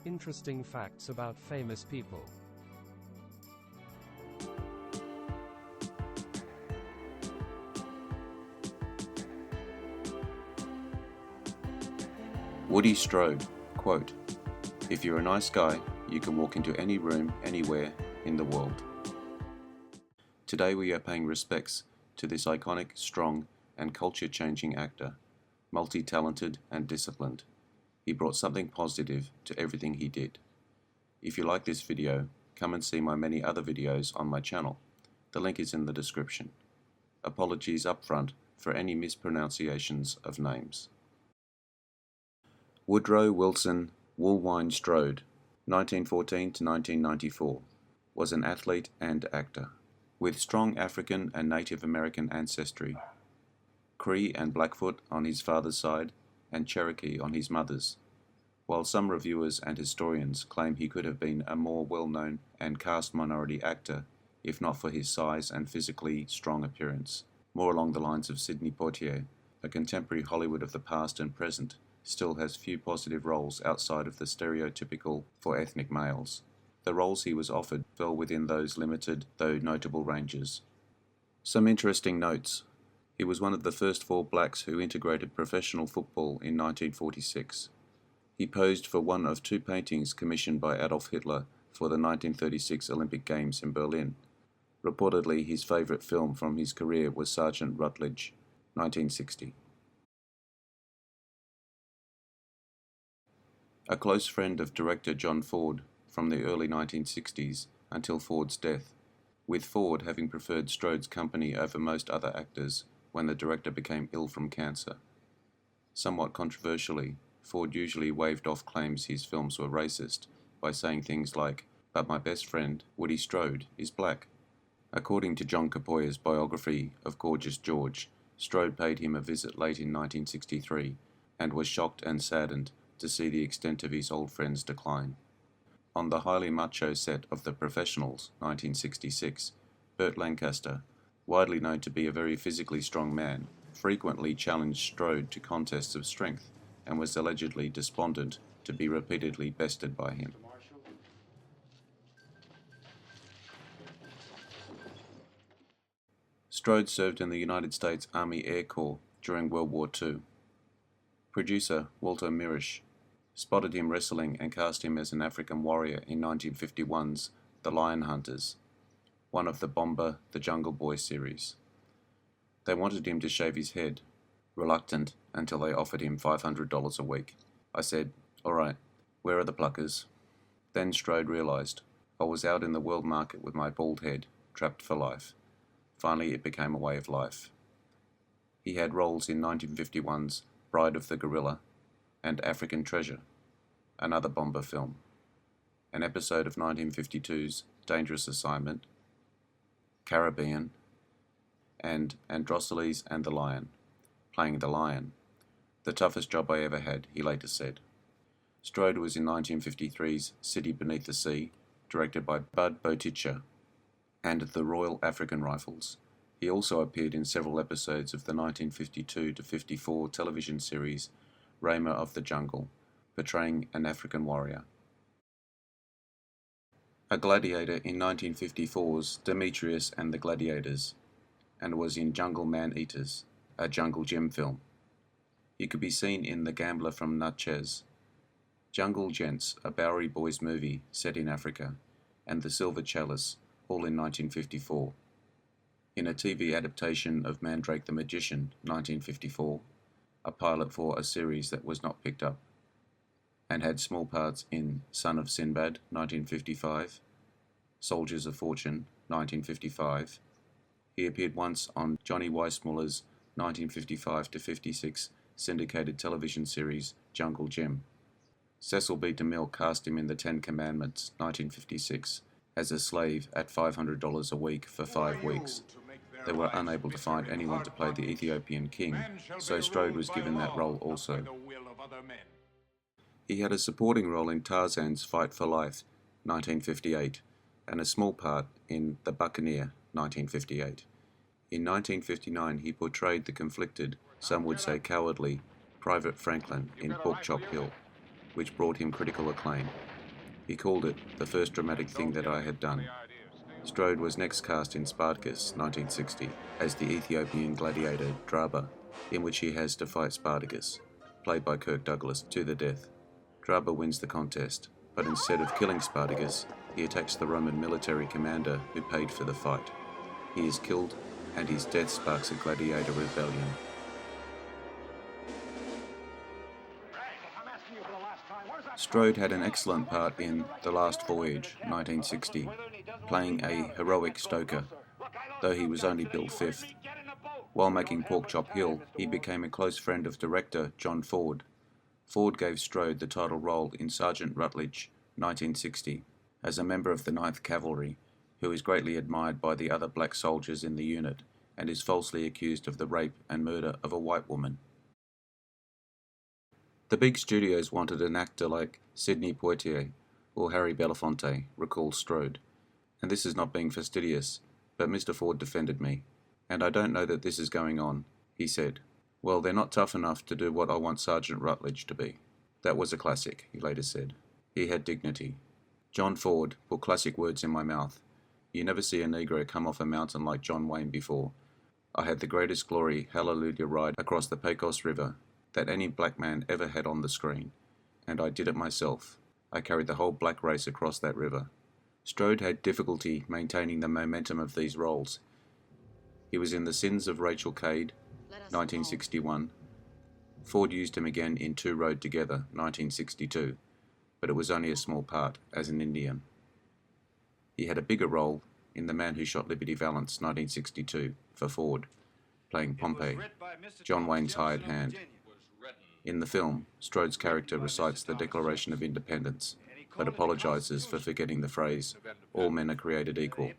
Interesting facts about famous people. Woody Strode, quote, "If you're a nice guy, you can walk into any room, anywhere in the world." Today we are paying respects to this iconic, strong, and culture-changing actor, multi-talented and disciplined. He brought something positive to everything he did. If you like this video, come and see my many other videos on my channel. The link is in the description. Apologies up front for any mispronunciations of names. Woodrow Wilson Woolwine Strode, 1914 to 1994, was an athlete and actor. With strong African and Native American ancestry, Cree and Blackfoot on his father's side, and Cherokee on his mother's. While some reviewers and historians claim he could have been a more well-known and caste minority actor, if not for his size and physically strong appearance, more along the lines of Sidney Poitier, a contemporary Hollywood of the past and present, still has few positive roles outside of the stereotypical for ethnic males. The roles he was offered fell within those limited, though notable ranges. Some interesting notes. He was one of the first 4 blacks who integrated professional football in 1946. He posed for one of 2 paintings commissioned by Adolf Hitler for the 1936 Olympic Games in Berlin. Reportedly, his favorite film from his career was Sergeant Rutledge, 1960. A close friend of director John Ford from the early 1960s until Ford's death, with Ford having preferred Strode's company over most other actors when the director became ill from cancer. Somewhat controversially, Ford usually waved off claims his films were racist by saying things like, "But my best friend, Woody Strode, is black." According to John Capoya's biography of Gorgeous George, Strode paid him a visit late in 1963 and was shocked and saddened to see the extent of his old friend's decline. On the highly macho set of The Professionals, 1966, Burt Lancaster, widely known to be a very physically strong man, frequently challenged Strode to contests of strength and was allegedly despondent to be repeatedly bested by him. Strode served in the United States Army Air Corps during World War II. Producer Walter Mirisch spotted him wrestling and cast him as an African warrior in 1951's The Lion Hunters, one of the Bomber the Jungle Boy series. They wanted him to shave his head, reluctant until they offered him $500 a week. I said, "All right, where are the pluckers?" Then Strode realized, I was out in the world market with my bald head, trapped for life. Finally, it became a way of life. He had roles in 1951's Bride of the Gorilla and African Treasure, another Bomber film, an episode of 1952's Dangerous Assignment, Caribbean, and Androceles and the Lion, playing the lion. "The toughest job I ever had," he later said. Strode was in 1953's City Beneath the Sea, directed by Bud Boticha, and The Royal African Rifles. He also appeared in several episodes of the 1952-54 television series Raymer of the Jungle, portraying an African warrior. A gladiator in 1954's Demetrius and the Gladiators, and was in Jungle Man-Eaters, a Jungle Jim film. He could be seen in The Gambler from Natchez, Jungle Gents, a Bowery Boys movie set in Africa, and The Silver Chalice, all in 1954. In a TV adaptation of Mandrake the Magician, 1954, a pilot for a series that was not picked up, and had small parts in Son of Sinbad, 1955, Soldiers of Fortune, 1955. He appeared once on Johnny Weissmuller's 1955-56 syndicated television series Jungle Jim. Cecil B. DeMille cast him in The Ten Commandments, 1956, as a slave at $500 a week for 5 weeks. They were unable to find anyone to play the Ethiopian king, so Strode was given that role also. He had a supporting role in Tarzan's Fight for Life, 1958, and a small part in The Buccaneer, 1958. In 1959, he portrayed the conflicted, some would say cowardly, Private Franklin in Pork Chop Hill, which brought him critical acclaim. He called it the first dramatic thing that I had done. Strode was next cast in Spartacus, 1960, as the Ethiopian gladiator Draba, in which he has to fight Spartacus, played by Kirk Douglas, to the death. Draba wins the contest, but instead of killing Spartacus, he attacks the Roman military commander who paid for the fight. He is killed, and his death sparks a gladiator rebellion. Strode had an excellent part in The Last Voyage, 1960, playing a heroic stoker, though he was only billed fifth. While making Porkchop Hill, he became a close friend of director John Ford. Ford gave Strode the title role in Sergeant Rutledge, 1960, as a member of the 9th Cavalry, who is greatly admired by the other black soldiers in the unit and is falsely accused of the rape and murder of a white woman. The big studios wanted an actor like Sidney Poitier or Harry Belafonte, recalls Strode. And this is not being fastidious, but Mr. Ford defended me. And I don't know that this is going on, he said. Well, they're not tough enough to do what I want Sergeant Rutledge to be. That was a classic, he later said. He had dignity. John Ford put classic words in my mouth. You never see a Negro come off a mountain like John Wayne before. I had the greatest glory hallelujah ride across the Pecos River that any black man ever had on the screen, and I did it myself. I carried the whole black race across that river. Strode had difficulty maintaining the momentum of these roles. He was in The Sins of Rachel Cade, 1961. Ford used him again in Two Rode Together, 1962, but it was only a small part, as an Indian. He had a bigger role in The Man Who Shot Liberty Valance, 1962, for Ford, playing Pompey, John Wayne's hired hand. In the film, Strode's character recites the Declaration of Independence, but apologizes for forgetting the phrase, "All men are created equal,"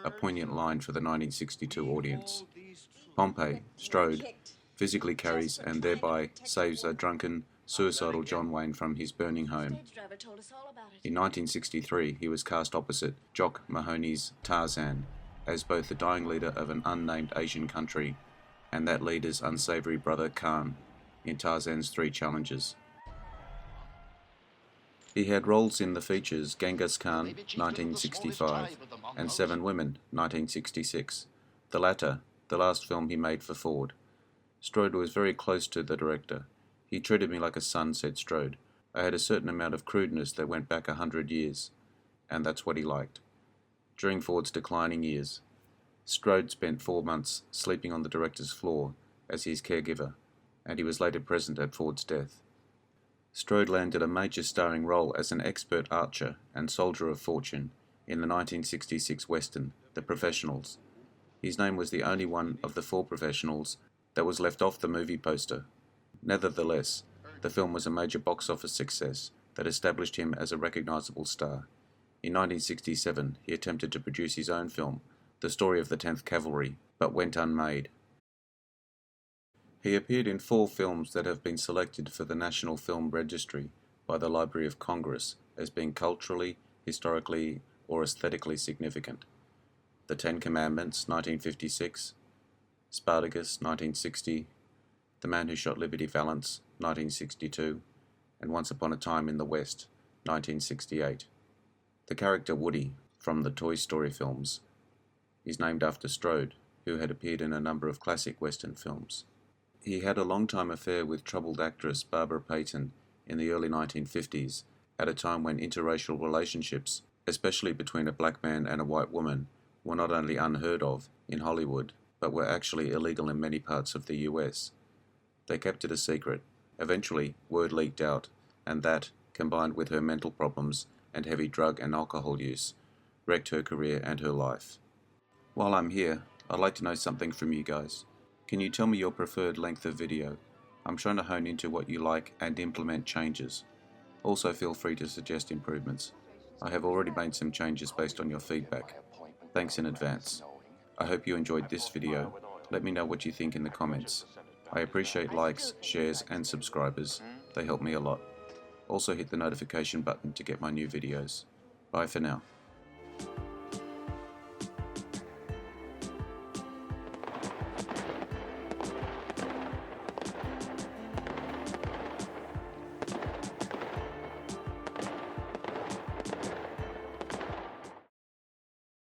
a poignant line for the 1962 audience. Pompey, Strode, physically carries and thereby saves a drunken, suicidal John Wayne from his burning home. In 1963, he was cast opposite Jock Mahoney's Tarzan, as both the dying leader of an unnamed Asian country and that leader's unsavory brother Khan in Tarzan's Three Challenges. He had roles in the features Genghis Khan, 1965, and Seven Women, 1966, the latter the last film he made for Ford. Strode was very close to the director. He treated me like a son, said Strode. I had a certain amount of crudeness that went back 100 years, and that's what he liked. During Ford's declining years, Strode spent 4 months sleeping on the director's floor as his caregiver, and he was later present at Ford's death. Strode landed a major starring role as an expert archer and soldier of fortune in the 1966 western, The Professionals. His name was the only one of the 4 professionals that was left off the movie poster. Nevertheless, the film was a major box office success that established him as a recognizable star. In 1967, he attempted to produce his own film, The Story of the 10th Cavalry, but went unmade. He appeared in 4 films that have been selected for the National Film Registry by the Library of Congress as being culturally, historically, or aesthetically significant. The Ten Commandments, 1956, Spartacus, 1960, The Man Who Shot Liberty Valance, 1962, and Once Upon a Time in the West, 1968. The character Woody, from the Toy Story films, is named after Strode, who had appeared in a number of classic Western films. He had a long-time affair with troubled actress Barbara Payton in the early 1950s, at a time when interracial relationships, especially between a black man and a white woman, were not only unheard of in Hollywood, but were actually illegal in many parts of the US. They kept it a secret. Eventually, word leaked out, and that, combined with her mental problems and heavy drug and alcohol use, wrecked her career and her life. While I'm here, I'd like to know something from you guys. Can you tell me your preferred length of video? I'm trying to hone into what you like and implement changes. Also feel free to suggest improvements. I have already made some changes based on your feedback. Thanks in advance. I hope you enjoyed this video. Let me know what you think in the comments. I appreciate likes, shares and subscribers. They help me a lot. Also hit the notification button to get my new videos. Bye for now.